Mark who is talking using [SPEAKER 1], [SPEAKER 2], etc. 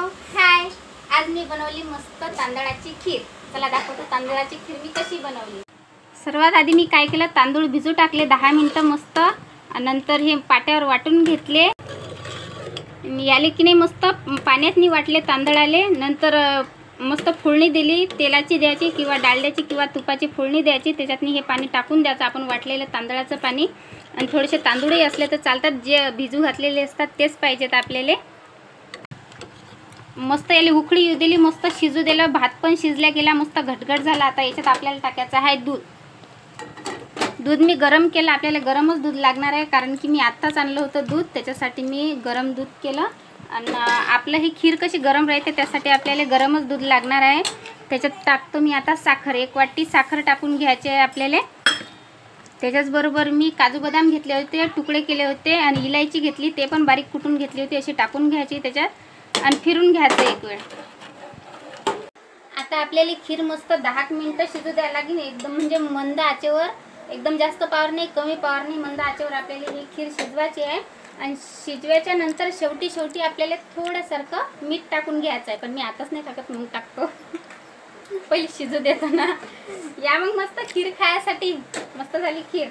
[SPEAKER 1] हाय, आज मी बनवली मस्त तांदळाची खीर। चला दाखवतो तांदळाची खीर मी कशी बनवली। सर्वात आधी मी काय केलं, तांदूळ भिजू टाकले 10 मिनिटं मस्त। नंतर हे पाट्यावर वाटून घेतले। याले की नाही मस्त पाण्यातनी वाटले तांदळाले। नंतर मस्त फोडणी दिली, तेलाची द्यायची किंवा डालड्याची किंवा तुपाची फोडणी द्यायची। त्याच्यातनी हे पाणी टाकून द्यायचं, आपण वाटलेलं तांदळाचं पाणी। आणि थोडेसे तांदूळही असले तर चालतात, जे भिजू घातलेले असतात तेच पाहिजेत आपल्याला। मस्त याला उकळी येऊ दिली, मस्त शिजू दिलं। भात पण शिजला गेला, मस्त घटघट झाला। आता याच्यात आपल्याला टाकायचं आहे दूध मी गरम केलं, आपल्याला गरमच दूध लागणार आहे, कारण की मी आत्ताच आणलं होतं दूध, त्याच्यासाठी मी गरम दूध केलं। आणि आपलं ही खीर कशी गरम राहते त्यासाठी आपल्याला गरमच दूध लागणार आहे। त्याच्यात टाकतो मी आता साखर, 1 वाटी साखर टाकून घ्यायची आहे आपल्याला। त्याच्याच बरोबर मी काजू बदाम घेतले होते, तुकडे केले होते, आणि इलायची घेतली, ते पण बारीक कुटून घेतली होती, अशी टाकून घ्यायची त्याच्यात आणि फिरून घ्यायचं एक वेळ। आता आपल्याला खीर मस्त 10 मिनिटं शिजू द्यायला लागेल, एकदम म्हणजे मंद आचेवर, एकदम जास्त पावर नाही, कमी पावर नाही, मंद आचेवर आपल्याला ही खीर शिजवायची आहे। आणि शिजवायच्या नंतर शेवटी आपल्याला थोडंसारखं मीठ टाकून घ्यायचं आहे, पण मी आताच नाही टाकत, मग टाकतो पहिले शिजू देताना। या मग मस्त खीर खायसाठी, मस्त झाली खीर।